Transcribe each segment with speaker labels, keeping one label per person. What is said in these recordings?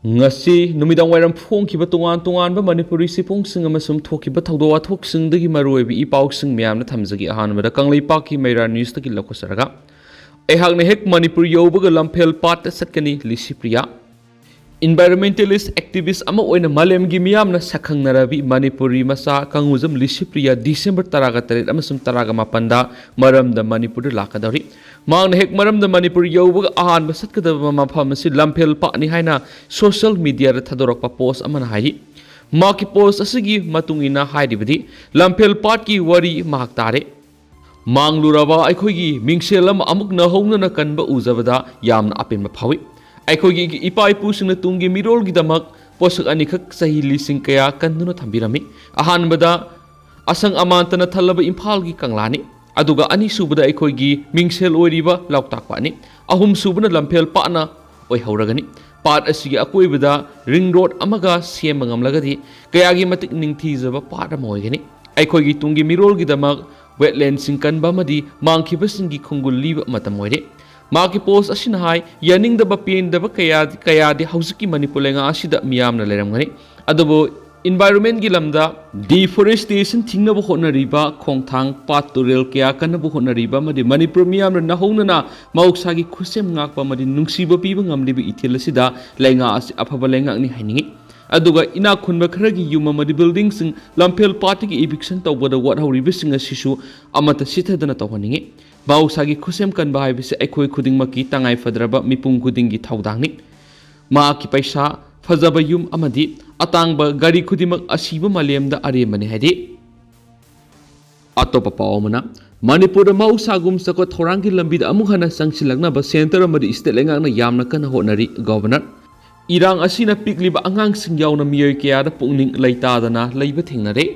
Speaker 1: Ngasi numidang wairam phongkiba tongan-tonganba Manipuri siphongsing amasum thokiba thawdok wathoksingdagi maruoiba ipausing miyamna thamjagi ahanbada Kangleipakki Meira Newsdagi lakhosaraga aihakna hek Manipur yaubaga lamphel patta satkani Lisipriya Environmentalist activist ama oina malemgi miyamna sakhangnarabi Manipuri masa kanguzam Lisipriya December 13 amasum 18da maramda Manipur lakadari Mang hek maramda Manipur yaubaga ahanba satkadaba mafam asi lamphel pakni haina social media ra thadorakpa post amana hairi maki post asigi matungina hairibadi lamphel patki wari mahak tare mangluraba aikhoigi mingselam amuk na hongna kanba uzabada yamna apinba phawi aikhoigi ipa ipusingna tungi mirolgi damak posak anikhak sahi lising kaya kanduna thambirami ahanbada asang amantana thalaba imphalgi kanglani aduga ani subada aikhoigi mingsel oiriba lauktakpani ahum subana lamphel paana oi hauragani pat asigi akoibada ring road amaga semangamlagadi kayagi matik ningthijaba pat amoigani aikhoigi tungi mirolgi damak wetland singkanba madi mangkhibasingi khungul liba matamoire maki post asina hai yaningdaba pendaba kayadi hausiki manipulenga asida miyamna leramgani adubo environment gi lamda deforestation thingnaba honariba khongthang pat turel kya kanaba honariba madi Manipur miyamna nahongnana mauksagi khusem ngakpa madi nungsiba piba ngamliba ithil asida lenga asi afaba lenga ni hainingi aduga ina khunba kharagi yuma madi building sing lamphel party gi eviction tawbada wat hawriba sing asisu amata sithadana tawhaningi mauksagi khusem kanba haibise aikhoi khudingmaki tangai fadraba mipung khudingi thawdangni ma ki paisa fazaba yum amadi atangba gari khudimak asiba malemda aremani haidi atopa pawmana Manipur mausagum sako thorangi lambida amukhana sangsilakna ba center amadi state lengakna yamna kana honari governor irang asina pikliba angang sing yauna miyoi kya da pungning leitadana leiba thingnare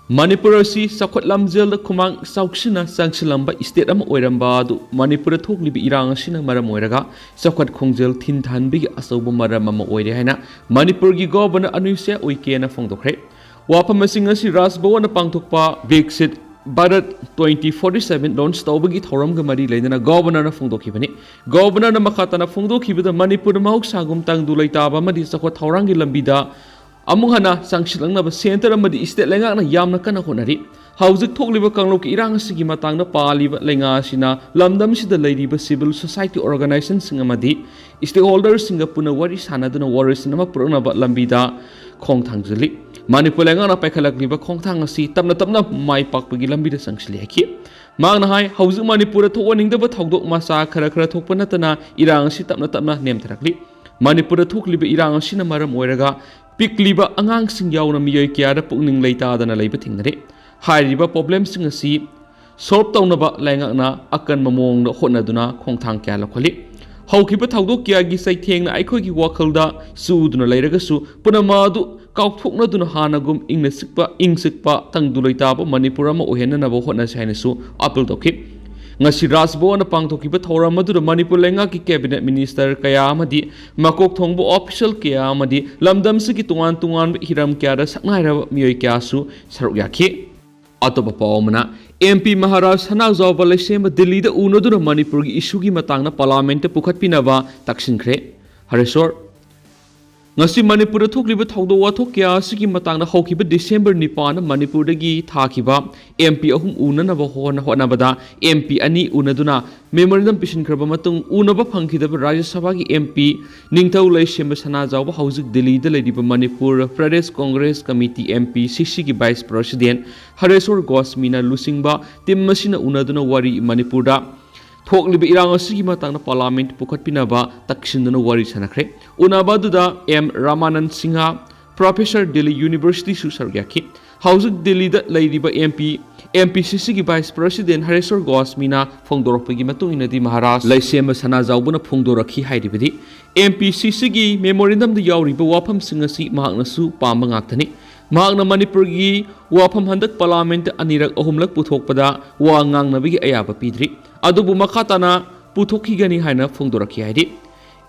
Speaker 1: Manipur asi sakhot lamjel da khumang sauksina sangsilamba state ama oiramba du Manipur thoklibi irang asina maram oiraga sakhot khongjel thinthanbi asauba maram ama oire haina Manipur gi governor anuse oikena phongdokre wapam asing asi rasbona pangthokpa Brexit Bharat 2047 launch tawbagi thoramga mari leidana governor na phongdokhibani governor na makhatana phongdokhibada Manipur mahuksagum tangdu leitaba madi sakhot thorangi lambida amuhana sangsilangnaba center amadi state lengakna yamna kana honari hauzik thokliba kanglok irang asigi matangna paliba lenga asina lamdam sida leiriba civil society organization singa amadi stakeholders singa puna wari sanaduna waris nama purnaba lambida khongthangjali Manipur lengana paikhalakliba khongthang asi tapna mai pakpagi lambida sangsili haki mangna hai hauzik Manipur thowaningdaba thawdok masa khara thokpa natana irang asi tapna nemtharakli Manipur thokliba irang asina maram oiraga pikliba angang sing yauna miyoi kya da pungning leitadana leiba thingnare hairiba problem sing asi solve tawnaba lengakna akan mamong da honaduna khongthang kya lakholi haukiba thawdok kya gi saithengna aikhoi gi wakhalda suduna leiragasu punamadu kauthoknaduna hanagum ingsikpa tangdu leitaba Manipur ama ohenanaba honna sainasu appeal tokhi ngasi rasbona pangthokiba thoram madura Manipur lenga ki cabinet minister kaya amadi makok thongbo official kaya amadi lamdam sigi tungan hiram kya da saknaira miyoi kya su saruk yakhi atopa pawmana MP Maharaj Hana Zawbal sema Delhi da unodura Manipur gi issue gi matangna parliament te pukhatpinaba taksinkhre haresor ngasi Manipur thokliba thawdo wathok kya sigi matangna hawkiba December 9 Manipur dagi thakiba MP ahum unanaba honabada MP ani unaduna memorandum pisinkraba matung unaba phangkhidaba Rajya Sabha gi MP ningthau laisema Sana Zawba hauzik Delhi da leidiba Manipur Pradesh Congress Committee MP CC gi Vice President Haresor Gosmina Lusingba timmasina unaduna wari Manipur da thokliba irang asigi matangna parliament pukhatpinaba takshinduna wari sanakhre unabaduda M Ramanand Singha Professor Delhi University su sargyakhi hauzik Delhi da leiriba MPCC gi Vice President Haresor Gosmina phongdorokpagi matung inadi Maharaj laisema Sana Zawbuna phongdorakhi hairibadi MPCC gi memorandum da yauriba wafam singasi mahaknasu pamba ngaktani mahakna Manipur gi wafam handak parliament anirak ahumlak puthokpada wa ngangnabigi ayaba pidri adubu makhatana puthokigani haina phongdorakhi hairi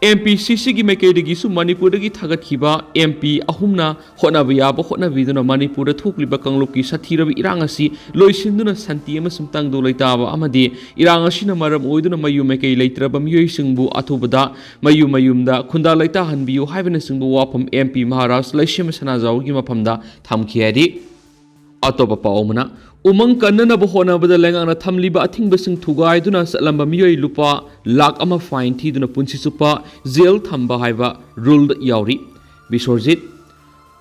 Speaker 1: MPCC की मैकेदगी मणिपुर की थागतखिबा MP अहुमना होनाब याब होनाबीदुना Manipur थोकलिबा कांगलुप की साथीरब इरांग असि लोइसिंदुना शांति अमसुम तांगदो लैताबा अमदि इरांग असिना मरम ओइदुना मयु मैके लैत्रब मियोइसिंगबु अथुबदा मयुमदा खुंदा लैता हनबियु हाइबना सिंगबु वाफम MP महाराज लैसिम सनाजाव की मफमदा थामखियारि अतोप पाओमना उमंग कन्ननब होनबद लेंगाना थमलिबा अथिंगबसिंग थुगाइदुना सलंबा मियोइ लुपा लाख अमा फाइन थीदुना पुंसि सुपा जेल थंबा हाइबा रूल यावरी बिसोरजित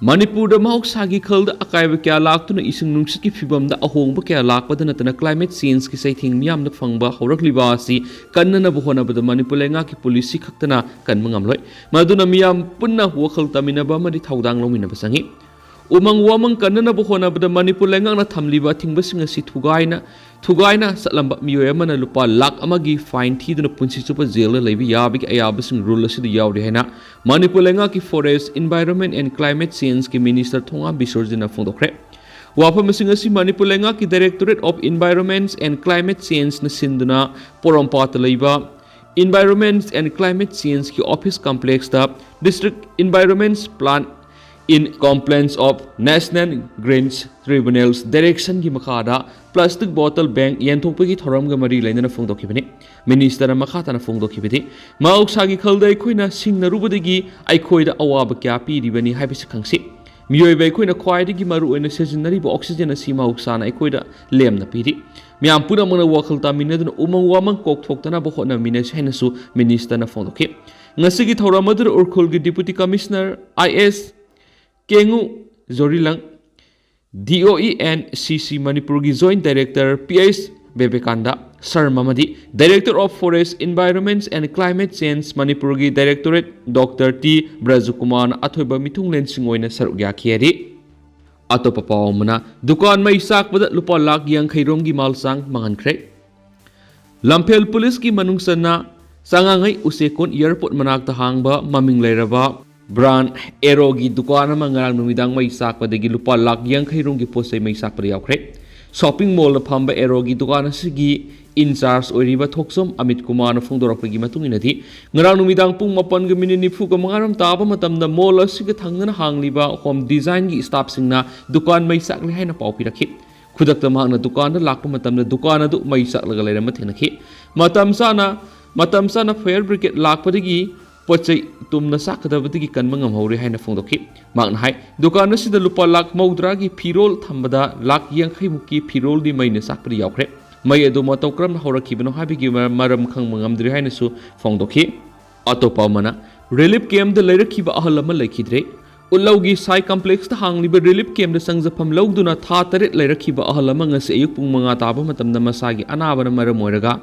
Speaker 1: मणिपुर महौसागी खल्द अकायब क्या लाक्तुना इसिंग नुंसित की फिबमदा अहोंगब क्या लाकपद नतना क्लाइमेट चेंज की सैथिंग मियामदा फंगबा हौरकलिबा असि कन्ननब होनबद मणिपुर लेंगा की पुलिस खक्तना कन्म ngamloi मदुना मियाम पुन्ना वखल तमिनबा मदि थौदांग लोमिनबा संगी उमंग वामंग कन्ननब होनबद मणिपुर लेंगांगना थमलिबा थिंगबसिंग असि थुगाइना सलंबा मियोय अमना लुपा लाख अमगी फाइन थीदुना पुंसि चुपा जेल लैबि याबि अयाबसिंग रूल असिद यावरि हैना मणिपुर लेंगा की forest environment and climate change की मिनिस्टर थोंगा बिसोरजिना फोंदोखरे वाफमसिंग असि मणिपुर लेंगा की directorate of environment and climate change न सिंदुना पोरमपात लैबा एनवायरनमेंट एंड क्लाइमेट चेंज की ऑफिस कॉम्प्लेक्स दा district environment plan in compliance of National Greens Tribunal's direction की मखादा प्लास्टिक बोतल बैंक यंथोपगी थोरम मरी लेना फोंदोखिबनी मिनिस्टर मखाताना फोंदोखिबदी माउसागी खलदा अखोइना सिंगनरुबदगी अखोइदा अवाब क्या पीरिबनी हाइबसे खंगसी मियोइबा अखोइना ख्वाइदगी मरु ओइना सिजनरीब ऑक्सीजन असि माउसाना अखोइदा Lemna Piri ma'am पुनमना वखल तामिनदुना Umang वामंग कोकथोक्तना बहोना menace हैनसु मिनिस्टरना फोंदोखि ngasi gi thora madur urkhul gi deputy commissioner IS Kengu Zorilang DOE and CC Manipur की Joint Director PS Bebekanda Sarmamadi Director of Forest Environments and Climate Change Manipur की Directorate Dr. T Brajukuman अथोइबा मिथुंगलेन सिंगोइना सरुग्या खियरी अतोप पावमना दुकान में इसाकबद लुपा लाख यांखैरोम की मालसांग मंगनख्रे लम्फेल police की मनुंगसना सांगांगै उसेकोन airport मनाक्ता हांगबा ममिंग लैरबा brand arrow की दुकान मंगरांग नुमिदांग मई साकपदगी लुपा लाख यांखैरोम की पोसै मई साकपद यावख्रे शॉपिंग मॉल फंबा एरो की दुकान असगी इंचार्ज ओइरिबा थोक्सम अमित कुमार फोंदोरपगी मतुंगिनदि ngarang numidang pung 8:40 ताबा मतमदा मॉल असगी थंगना हांगलिबा होम डिजाइन की स्टाफ सिंगना दुकान मई साकले हैना पाउ पिरखि खुदक्ता मांगना दुकान लाकपा मतमदा दुकान अदु मई साकलगा लेरम थेनखि मतमसाना फायर ब्रिगेड लाकपदगी पोचै तुमना साकदबदगी कन्म ngamhore haina फोंदोखि मांगना हाय दुकान असिदा लुपा लाख मौद्रा की फिरोल थंबदा लाख यांखै मुकी फिरोल दि मैने साकपदि यावख्रे मै अदु मतौ क्रम हौरखिबनो हाबिगी मरम खंग ngamdri hainasu फोंदोखि अतोपा मना रिलीफ कैम्प द लैरखिबा अहल अमा लैखिद्रे उल्लौगी साइ कॉम्प्लेक्स हांगलिबा रिलीफ कैम्प द संजफम लौदुना था तरेट लैरखिबा अहल अमा ngasi ayuk pung 5 ताबा मतमदा मसागी अनाबना मरम ओइरगा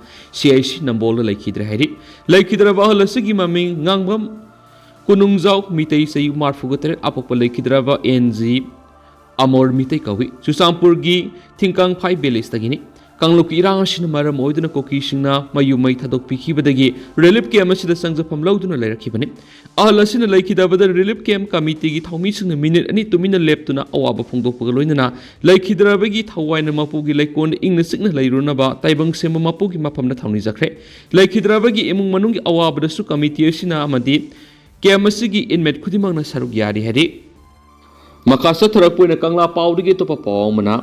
Speaker 1: CIC नंबोल लैखिद्रे हैरि लैखिद्रबा अहल असगी ममिंग ngangbam kunungjaw mitei sei marfuga tरेट अपोप लैखिद्रबा NG अमोर मितै कवि सुसामपुर की थिंकांग फाइ बेलेस तगिनी कांगलुप की इरांग असिना मरम ओइदुना कोकी सिंगना मयु मै थादोक पिखिबदगी रिलीफ कैम्प असिदा संजफम लौदुना लैरखिबनी अहल असिना लैखिदबदा रिलीफ कैम्प कमिटी की थौमी सिंगना मिनिट अनि तुमिना लेपतुना अवाब फोंदोकपगा लोइनना लैखिद्रबगी थवाइना मपुगी लैकोन इंगना सिगना लैरुनबा ताइबंग सेम मपुगी मफमना थौनी जखरे लैखिद्रबगी इमुंग मनुंगी अवाबदसु कमिटी असिना अमदि कैम्प असिगी इनमेट खुदिमंगना सरुक यारि हैरि मकासा थरकपोइना कंगला पाउदगी तोपा पावमना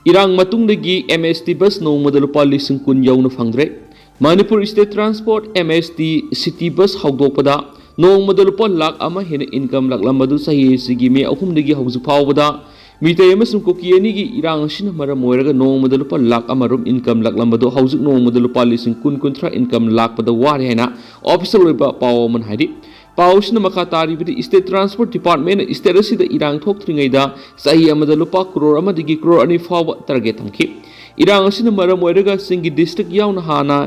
Speaker 1: इरांग मतुंगदगी MST बस नोंगमदा लुपा लिसिंग कुन यौना फंगद्रे Manipur state transport MST city bus हौदोकपदा नोंगमदा लुपा लाख अमा हेना इनकम लाखलमदु सहिसिगी मे अहुमदगी हौजु फावबदा मितै अमसुं कोकी अनिगी इरांग असिना मरम ओइरगा नोंगमदा लुपा लाख अमारुम इनकम लाखलमदु हौजु नोंगमदा लुपा लिसिंग कुन इनकम लाखपदा वारे हैना ऑफिसर ओइबा पावमन हाइदि पाउसना मखा तारिबदि स्टेट ट्रांसपोर्ट डिपार्टमेंट स्टेट असिदा इरांग थोक्त्रिङैदा सही अमदा लुपा करोड़ अमदगी करोड़ अनि फाव टारगेट थमखि इरांग असिना मरम ओइरगा सिंगी डिस्ट्रिक्ट याउना हाना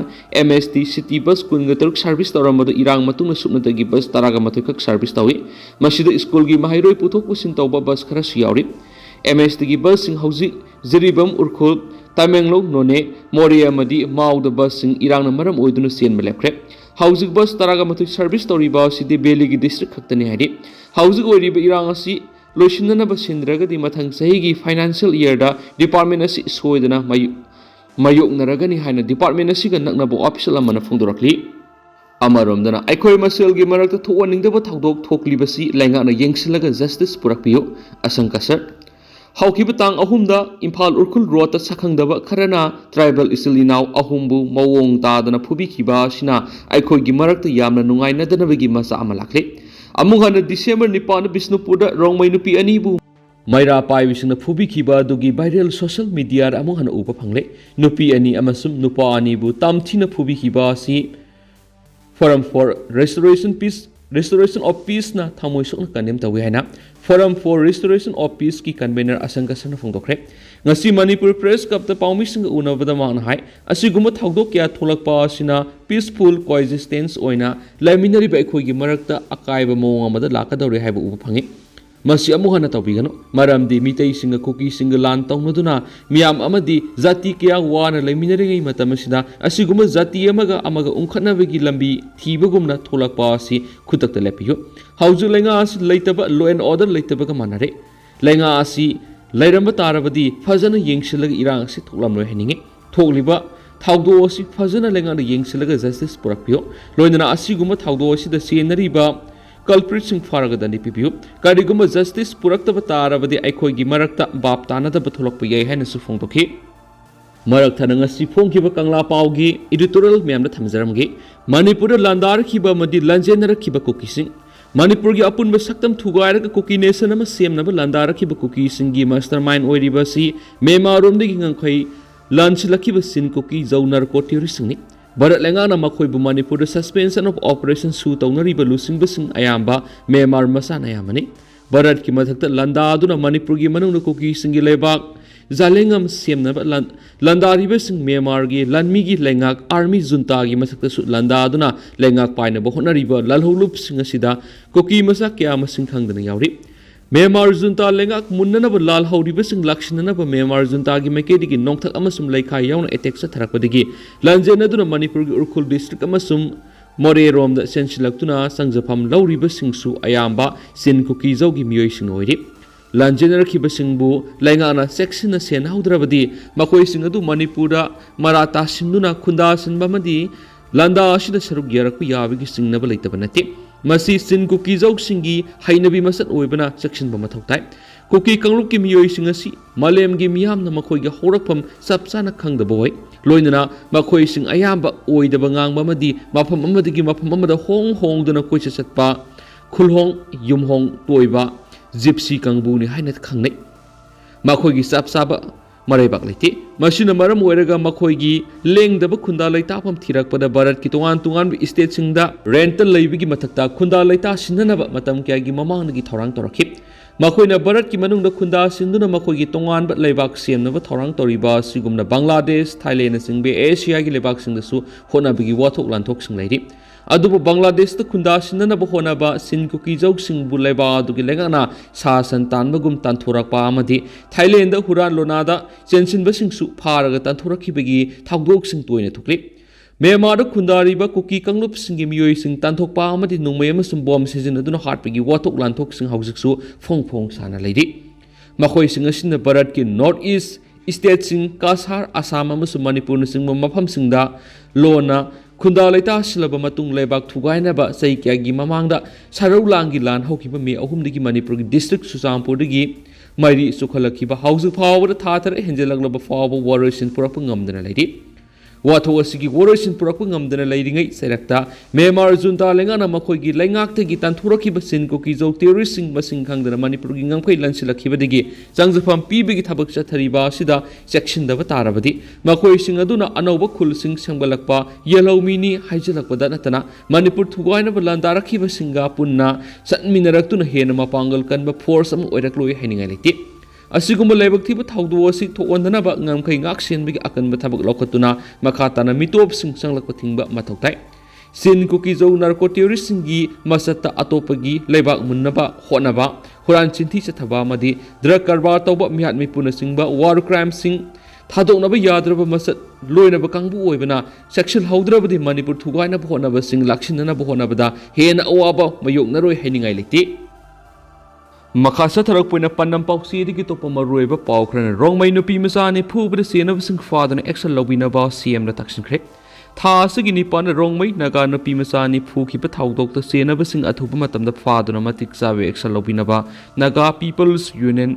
Speaker 1: MST सिटी बस कुनगा तरुक सर्विस तौरमदु इरांग मतुंगना सुपनदगी बस तरागा मथुकक सर्विस तौइ मसिदा स्कूल की माहिरोय पुथोक पुसिन तौबा बस खरा सुयावरि MST की बस सिंग हौजि जिरिबम उरखुल तामेंगलों नोने मोरे अमदि माउदा बस सिंग इरांगना मरम ओइदुना सेनबा लेपख्रे हाउजिक बस तरागा मथुक सर्विस तौरिबा सिदि बेली की डिस्ट्रिक्ट खक्तनि हाइदि हाउजिक ओइरिबा इरांग असि लोइसिननबा सिंद्रगदि मथंग सहिगी फाइनेंशियल ईयर दा डिपार्टमेंट असि सोइदना मायोकनरगनि हाइना डिपार्टमेंट असिगा नकनबो ऑफिशियल अमना फोंदोरखलि ꯑꯃꯔꯣꯝꯗꯅ ꯑꯩꯈꯣꯏ ꯃꯁꯦꯜꯒꯤ ꯃꯔꯛꯇ ꯊꯣꯛꯍꯟꯅꯤꯡꯗꯕ ꯊꯧꯗꯣꯛ ꯊꯣꯛꯂꯤꯕꯁꯤ ꯂꯩꯉꯥꯛꯅ ꯌꯦꯡꯁꯤꯜꯂꯒ ꯖꯁꯇꯤꯁ ꯄꯨꯔꯛꯄꯤꯌꯨ ꯑꯁꯪꯀ ꯁꯔ ꯍꯧꯈꯤꯕ ꯇꯥꯡ 3ꯗ ꯏꯝꯐꯥꯜ ꯎꯈ꯭ꯔꯨꯜ ꯔꯣꯗꯇ ꯁꯛꯈꯪꯗꯕ ꯈꯔꯅ ꯇ꯭ꯔꯥꯏꯕꯦꯜ ꯏꯆꯤꯜ ꯏꯅꯥꯎ ꯑꯍꯨꯝꯕꯨ ꯃꯑꯣꯡ ꯇꯥꯗꯅ ꯐꯨꯕꯤꯈꯤꯕ ꯑꯁꯤꯅ ꯑꯩꯈꯣꯏꯒꯤ ꯃꯔꯛꯇ ꯌꯥꯝꯅ ꯅꯨꯡꯉꯥꯏꯅꯗꯅꯕꯒꯤ ꯃꯆꯥꯛ ꯑꯃ ꯂꯥꯛꯂꯤ ꯑꯃꯨꯛ ꯍꯟꯅ ꯗꯤꯁꯦꯝꯕꯔ 9 ꯕꯤꯁꯅꯨꯄꯨꯔꯗ ꯔꯣꯡꯃꯩ ꯅꯨꯄꯤ ꯑꯅꯤꯕꯨ ꯃꯩꯔꯥ ꯄꯥꯏꯕꯁꯤꯡꯅ ꯐꯨꯕꯤꯈꯤꯕ ꯑꯗꯨꯒꯤ ꯚꯥꯏꯔꯦꯜ ꯁꯣꯁꯤꯌꯦꯜ ꯃꯤꯗꯤꯌꯥꯗ ꯑꯃꯨꯛ ꯍꯟꯅ ꯎꯕ ꯐꯪꯂꯦ ꯅꯨꯄꯤ ꯑꯅꯤ ꯑꯃꯁꯨꯡ ꯅꯨꯄꯥ ꯑꯅꯤꯕꯨ ꯇꯝꯊꯤꯅ ꯐꯨꯕꯤꯈꯤꯕ ꯑꯁꯤ Forum for Restoration of Peace na thamoi sokna kandem tawi haina Forum for Restoration of Peace ki convener asangka sana phongdokre ngasi Manipur Press Club ta paumi sing unabada mangna hai asiguma thawdok kya tholakpa asina peaceful coexistence oina laiminari ba khoi gi marakta akaiba mawng amada lakadore haiba uba phangi masi amu hana tawbigano maramdi mitei singa kuki singa lan tawnaduna miyam amadi zati kya wana laiminari ngai matamsida asiguma zati amaga unkhatnabagi lambi thibagumna tholakpa asi khutakta lepiyo hauju lenga as leitaba law and order leitaba ga manare lenga asi lairamba tarabadi fazana yengsilaga irang asi thoklamloi haninge thokliba thawdo asi fazana lenga na yengsilaga justice purakpiyo loinana asiguma thawdo asi da senariba culprit sing faragadani pipiyu kariguma justice puraktaba tarabadi aikhoigi marakta bap tanadaba tholakpa yai haina su phongdokhi marak thananga si phongkiba kangla paugi editorial memna thamjaramgi Manipur Landarakhiba madi Lanjennarakhiba Kuki sing Manipur gi apunba saktam thugairaga Kuki nation ama semnaba Landarakhiba Kuki singi mastermind oiriba si memaromdagi ngangkhai lanchilakhiba sin Kuki zaunar ko terrorist ni Barat lengana makhoibu Manipur suspension of operation su tawnariba lusingba ayamba memar masan ayamani Barat ki mathakta landa aduna Manipur gi manungna Kuki singi lebak zalengam semnaba landariba sing memar gi lanmi gi lengak army junta gi mathakta su landa aduna lengak paina ba honariba lalholup sing asida Kuki masa kya masing khangdana yawri Memar junta lengak munnanaba lal hauriba sing lakshinanaba memar junta gi makedigi nongthak amasum laikha yauna attack sa tharakpadigi lanjenaduna Manipur gi Urkhul district amasum more romda sensilaktuna sangjafam lauriba singsu ayamba sin Kuki zawgi miyoi sing oiri Lanjennarakhiba singbu laingana section na sen haudrabadi makoi sing adu Manipura marata sinduna khunda sinbamadi landa asida saruk yarakpu yabigi singnaba leitaba nate Masi sin Kuki Zog Singi Hainabi Masat Oibana section Bamatai Kuki Kangluki Miyoi Singasi Malem gi miyam na makoiga horakpam sapsana khang the boy loinana makoi sing ayamba oida bangang mamadi mapam amadigi mapam amada hong dana koisa satpa khulhong yumhong toiba gypsy kangbu ni hainat khangnei makoigi sapsaba Maraibak leti masina maram oiraga makoigi lengdaba khunda laita pam thirakpada Bharat ki tungan state singda rental leibigi mathakta khunda laita sinanaba matam kya gi mamang gi thorang torakhi makoina Bharat ki manungda khunda sinduna makoigi tungan ba leibak semnaba thorang toriba sigumna Bangladesh Thailand singbe Asia gi leibak singda su hona bigi wathok lanthok sing leiri adubu Bangladesh ta khunda sinanaba honaba sin Kuki Jog sing bu leiba adugi lengana sa santan bagum tanthorakpa amadi Thailand da huran lonada chensinba singsu pharaga tanthorakhibagi thawdok sing toina thukli Myanmar da khundariba Kuki kanglup singi miyoi sing tanthokpa amadi nungmai amasum bom sizinaduna hatpagi wathok lanthok sing haujiksu phong sana leiri makhoi sing asina Bharat ki North East state sing Kasar Assam amasum Manipur sing mafam singda lona khunda laita silaba matung lebak thugainaba sei kyagi mamangda sarau langi lan hokiba me ahumdigi Manipur gi district Susampur digi mairi sukhalakhiba hausu phawda thathar henjelaglaba phawba warriorsin purapang ngamdana leiri watho asigi warriorsin purapang ngamdana leiringai serakta Myanmar junta lengana makhoigi lengakte gi tanthurakhiba sin Kuki Jog terrorist sing masing khangdana Manipur gi ngangphai lansilakhiba digi changjafam pibigi thabak chathariba sida section daba tarabadi makhoi sing aduna anauba khul sing sangbalakpa yellow mini haijalakpada natana Manipur thugaina Landarakhiba singa punna satminaraktuna hena mapangal kanba force am oirakloi hainingai leti asigumba laibak thiba thawdu asi thokondana ba ngamkhai ngaksen bigi akanba thabak lokatuna makhatana mitop sing sanglakpa thingba mathoktai sin Kuki Jog narco terrorist singi masata atopagi laibak munnaba honaba huran chinthi chathaba madi drug karbar tawba mihat mipuna singba war crime sing thadoknaba yadraba masat loinaba kangbu oibana sexual haudrabadi Manipur thugaina honaba sing laksinana honabada hena awaba mayoknaroi hainingai leti Makasa tharak poina panam pausi digi topa maruiba paukrana rongmai nupi masani phubada senaba sing fadana action lobinaba CM na taksin khrek ꯊꯥ ꯑꯁꯤꯒꯤ ꯅꯤꯄꯥꯟꯗ ꯔꯣꯡꯃꯩ ꯅꯥꯒꯥ ꯅꯨꯄꯤ ꯃꯆꯥ ꯑꯅꯤ ꯐꯨꯈꯤꯕ ꯊꯧꯗꯣꯛꯇ ꯆꯦꯟꯅꯕꯁꯤꯡ ꯑꯊꯨꯕ ꯃꯇꯝꯗ ꯐꯥꯗꯨꯅ ꯃꯇꯤꯛ ꯆꯥꯕ ꯑꯦꯛꯁꯟ ꯂꯧꯕꯤꯅꯕ ꯅꯥꯒꯥ ꯄꯤꯄꯜꯁ ꯌꯨꯅꯤꯌꯟ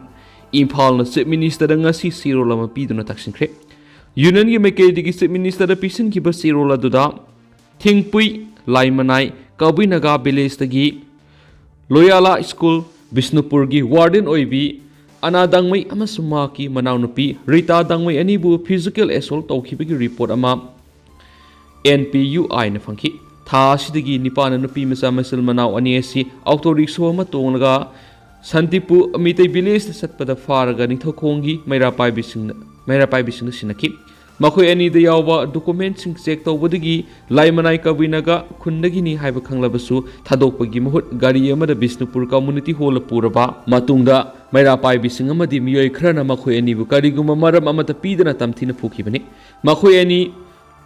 Speaker 1: ꯏꯝꯐꯥꯜꯅ ꯆꯤꯞ ꯃꯤꯅꯤꯁꯇꯔꯗ ꯉꯁꯤ ꯆꯦꯔꯣꯜ ꯑꯃ ꯄꯤꯗꯨꯅ ꯇꯛꯁꯤꯟꯈ꯭ꯔꯦ꯫ ꯌꯨꯅꯤꯌꯟꯒꯤ ꯃꯥꯏꯀꯩꯗꯒꯤ ꯆꯤꯞ ꯃꯤꯅꯤꯁꯇꯔꯗ ꯄꯤꯁꯤꯟꯈꯤꯕ ꯆꯦꯔꯣꯜ ꯑꯗꯨꯗ ꯊꯤꯡꯄꯨꯏ ꯂꯥꯏꯃꯅꯥꯏ ꯀꯕꯨꯏ ꯅꯥꯒꯥ ꯚꯤꯂꯦꯖꯇꯒꯤ ꯂꯣꯌꯥꯂꯥ ꯁ꯭ꯀꯨꯜ ꯕꯤꯁꯅꯨꯄꯨꯔꯒꯤ ꯋꯥꯔꯗꯦꯟ ꯑꯣꯏꯕꯤ ꯑꯅꯥ ꯗꯥꯡꯃꯩ ꯑꯃꯁꯨꯡ ꯃꯍꯥꯛꯀꯤ ꯃꯅꯥꯎꯅꯨꯄꯤ ꯔꯤꯇꯥ ꯗꯥꯡꯃꯩ ꯑꯅꯤꯕꯨ ꯐꯤꯖꯤꯀꯦꯜ ꯑꯦꯁꯣꯜꯠ ꯇꯧꯈꯤꯕꯒꯤ ꯔꯤꯄꯣꯔꯠ ꯑꯃ NPUIꯅ ꯐꯪꯈꯤ꯫ ꯊꯥ ꯑꯁꯤꯗꯒꯤ ꯅꯤꯄꯥꯟꯅ ꯅꯨꯄꯤ ꯃꯆꯥ ꯃꯆꯤꯜ ꯃꯅꯥꯎ ꯑꯅꯤ ꯑꯁꯤ ꯑꯣꯇꯣ ꯔꯤꯛꯁꯣ ꯑꯃ ꯇꯣꯡꯂꯒ ꯁꯟꯇꯤꯄꯨ ꯃꯤꯇꯩ ꯚꯤꯂꯦꯖꯇ ꯆꯠꯄꯗ ꯐꯥꯔꯒ ꯅꯤꯡꯊꯧꯈꯣꯡꯒꯤ ꯃꯩꯔꯥꯄꯥꯏꯕꯤꯁꯤꯡꯅ ꯁꯤꯟꯅꯈꯤ꯫ ꯃꯈꯣꯏ ꯑꯅꯤꯗ ꯌꯥꯎꯕ ꯗꯣꯀꯨꯃꯦꯟꯠꯁꯤꯡ ꯆꯦꯛ ꯇꯧꯕꯗꯒꯤ ꯂꯥꯏꯃꯅꯥꯏ ꯀꯕꯨꯏ ꯅꯥꯒꯥ ꯈꯨꯟꯗꯒꯤꯅꯤ ꯍꯥꯏꯕ ꯈꯪꯂꯕꯁꯨ ꯊꯥꯗꯣꯛꯄꯒꯤ ꯃꯍꯨꯠ ꯒꯥꯔꯤ ꯑꯃꯗ ꯕꯤꯁꯅꯨꯄꯨꯔ ꯀꯝꯃꯨꯅꯤꯇꯤ ꯍꯣꯜꯗ ꯄꯨꯔꯕ ꯃꯇꯨꯡꯗ ꯃꯩꯔꯥꯄꯥꯏꯕꯤꯁꯤꯡ ꯑꯃꯗꯤ ꯃꯤꯑꯣꯏ ꯈꯔꯅ ꯃꯈꯣꯏ ꯑꯅꯤꯕꯨ ꯀꯔꯤꯒꯨꯝꯕ ꯃꯔꯝ ꯑꯃꯠꯇ ꯄꯤꯗꯅ ꯇꯝꯊꯤꯅ ꯐꯨꯈꯤꯕꯅꯤ꯫ ꯃꯈꯣꯏ ꯑꯅꯤ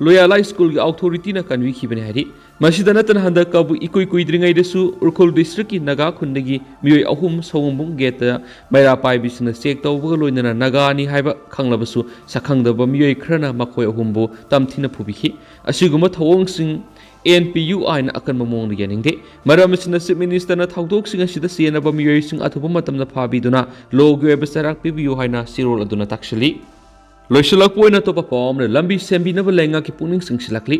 Speaker 1: ꯂꯣꯌꯥꯂꯥ ꯁ꯭ꯀꯨꯜꯒꯤ ꯑꯣꯊꯣꯔꯤꯇꯤꯅ ꯀꯟꯕꯤꯈꯤꯕꯅꯤ ꯍꯥꯏꯔꯤ꯫ ꯃꯁꯤꯗ ꯅꯠꯇꯅ ꯍꯟꯗꯛ ꯀꯕꯨꯏ ꯏꯀꯨꯏ ꯀꯨꯏꯗ꯭ꯔꯤꯉꯩꯗꯁꯨ ꯎꯈ꯭ꯔꯨꯜ ꯗꯤꯁꯇ꯭ꯔꯤꯛꯀꯤ ꯅꯥꯒꯥ ꯈꯨꯟꯗꯒꯤ ꯃꯤꯑꯣꯏ ꯑꯍꯨꯝ ꯁꯑꯣꯝꯕꯨꯡ ꯒꯦꯠꯇ ꯃꯩꯔꯥꯄꯥꯏꯕꯤꯁꯤꯡꯅ ꯆꯦꯛ ꯇꯧꯕꯒ ꯂꯣꯏꯅꯅ ꯅꯥꯒꯥꯅꯤ ꯍꯥꯏꯕ ꯈꯪꯂꯕꯁꯨ ꯁꯛꯈꯪꯗꯕ ꯃꯤꯑꯣꯏ ꯈꯔꯅ ꯃꯈꯣꯏ ꯑꯍꯨꯝꯕꯨ ꯇꯝꯊꯤꯅ ꯐꯨꯕꯤꯈꯤ꯫ ꯑꯁꯤꯒꯨꯝꯕ ꯊꯧꯑꯣꯡꯁꯤꯡ NPUIꯅ ꯑꯀꯟꯕ ꯃꯑꯣꯡꯗ ꯌꯥꯅꯤꯡꯗꯦ꯫ ꯃꯔꯝ ꯑꯁꯤꯅ ꯆꯤꯞ ꯃꯤꯅꯤꯁꯇꯔꯅ ꯊꯧꯗꯣꯛꯁꯤꯡ ꯑꯁꯤꯗ ꯆꯦꯟꯅꯕ ꯃꯤꯑꯣꯏꯁꯤꯡ ꯑꯊꯨꯕ ꯃꯇꯝꯗ ꯐꯥꯕꯤꯗꯨꯅ ꯂꯣꯒꯤ ꯑꯣꯏꯕ ꯆꯩꯔꯥꯛ ꯄꯤꯕꯤꯌꯨ ꯍꯥꯏꯅ ꯆꯦꯔꯣꯜ ꯑꯗꯨꯅ ꯇꯥꯛꯁꯤꯜꯂꯤ꯫ ꯂꯣꯏꯁꯤꯜꯂꯛꯄ ꯑꯣꯏꯅ ꯑꯇꯣꯞꯄ ꯄꯥꯎ ꯑꯃꯅ ꯂꯝꯕꯤ ꯁꯦꯝꯕꯤꯅꯕ ꯂꯩꯉꯥꯛꯀꯤ ꯄꯨꯛꯅꯤꯡ ꯆꯤꯡꯁꯤꯜꯂꯛꯂꯤ꯫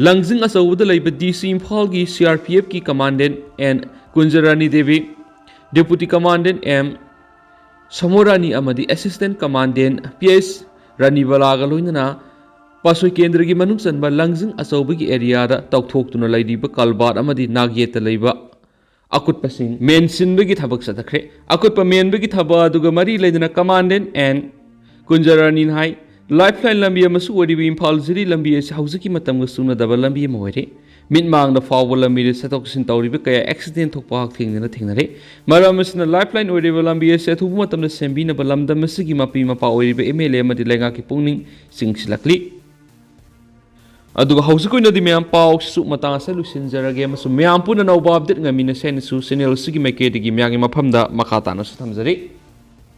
Speaker 1: ꯂꯪꯖꯤꯡ ꯑꯆꯧꯕꯗ ꯂꯩꯕ DC ꯏꯝꯐꯥꯜꯒꯤ CRPFꯀꯤ ꯀꯃꯥꯟꯗꯦꯟꯠ N ꯀꯨꯟꯖꯔꯥꯅꯤ ꯗꯦꯕꯤ, ꯗꯦꯄꯨꯇꯤ ꯀꯃꯥꯟꯗꯦꯟꯠ M ꯁꯃꯣꯔꯥꯅꯤ ꯑꯃꯗꯤ ꯑꯦꯁꯤꯁꯇꯦꯟꯠ ꯀꯃꯥꯟꯗꯦꯟꯠ PS ꯔꯥꯅꯤꯕꯂꯥꯒ ꯂꯣꯏꯅꯅ ꯄꯥꯁꯣꯏ ꯀꯦꯟꯗ꯭ꯔꯒꯤ ꯃꯅꯨꯡ ꯆꯟꯕ ꯂꯪꯖꯤꯡ ꯑꯆꯧꯕꯒꯤ ꯑꯦꯔꯤꯌꯥꯗ ꯇꯧꯊꯣꯛꯇꯨꯅ ꯂꯩꯔꯤꯕ ꯀꯜꯕꯥꯔꯠ ꯑꯃꯗꯤ ꯅꯥꯛꯌꯦꯠꯇ ꯂꯩꯕ ꯑꯀꯨꯠꯄꯁꯤꯡ ꯃꯦꯟꯁꯤꯟꯕꯒꯤ ꯊꯕꯛ ꯆꯠꯊꯈ꯭ꯔꯦ꯫ ꯑꯀꯨꯠꯄ ꯃꯦꯟꯕꯒꯤ ꯊꯕꯛ ꯑꯗꯨꯒ ꯃꯔꯤ ꯂꯩꯅꯅ ꯀꯃꯥꯟꯗꯦꯟꯠ N ꯀꯨꯟꯖꯔꯥꯅꯤꯅ ꯍꯥꯏ ꯂꯥꯏꯐꯂꯥꯏꯟ ꯂꯝꯕꯤ ꯑꯃꯁꯨ ꯑꯣꯏꯔꯤꯕ ꯏꯝꯐꯥꯜ ꯖꯤꯔꯤ ꯂꯝꯕꯤ ꯑꯁꯤ ꯍꯧꯖꯤꯛꯀꯤ ꯃꯇꯝꯒ ꯆꯨꯅꯗꯕ ꯂꯝꯕꯤ ꯑꯃ ꯑꯣꯏꯔꯦ꯫ ꯃꯤꯠꯃꯥꯡꯗ ꯐꯥꯎꯕ ꯂꯝꯕꯤꯗ ꯆꯠꯊꯣꯛ ꯆꯠꯁꯤꯟ ꯇꯧꯔꯤꯕ ꯀꯌꯥ ꯑꯦꯛꯁꯤꯗꯦꯟꯠ ꯊꯣꯛꯄ ꯍꯛꯊꯦꯡꯅꯅ ꯊꯦꯡꯅꯔꯦ꯫ ꯃꯔꯝ ꯑꯁꯤꯅ ꯂꯥꯏꯐꯂꯥꯏꯟ ꯑꯣꯏꯔꯤꯕ ꯂꯝꯕꯤ ꯑꯁꯤ ꯑꯊꯨꯕ ꯃꯇꯝꯗ ꯁꯦꯝꯕꯤꯅꯕ ꯂꯝꯗꯝ ꯑꯁꯤꯒꯤ ꯃꯄꯤ ꯃꯄꯥ ꯑꯣꯏꯔꯤꯕ MLA ꯑꯃꯗꯤ ꯂꯩꯉꯥꯛꯀꯤ ꯄꯨꯛꯅꯤꯡ ꯆꯤꯡꯁꯤꯜꯂꯛꯂꯤ꯫ ꯑꯗꯨꯒ ꯍꯧꯖꯤꯛ ꯑꯣꯏꯅꯗꯤ ꯃꯌꯥꯝ ꯄꯥꯎꯁꯤꯁꯨ ꯃꯇꯥꯡ ꯑꯁꯤꯗ ꯂꯣꯏꯁꯤꯟꯖꯔꯒꯦ ꯑꯃꯁꯨꯡ ꯃꯌꯥꯝ ꯄꯨꯟꯅ ꯅꯧꯕ ꯑꯞꯗꯦꯠ ꯉꯝꯃꯤꯟꯅꯁꯦ ꯍꯥꯏꯅꯁꯨ ꯆꯦꯅꯦꯜ ꯑꯁꯤꯒꯤ ꯃꯥꯏꯀꯩꯗꯒꯤ ꯃꯌꯥꯝꯒꯤ ꯃꯐꯝꯗ ꯃꯈꯥ ꯇꯥꯅꯁꯨ ꯊꯝꯖꯔꯤ꯫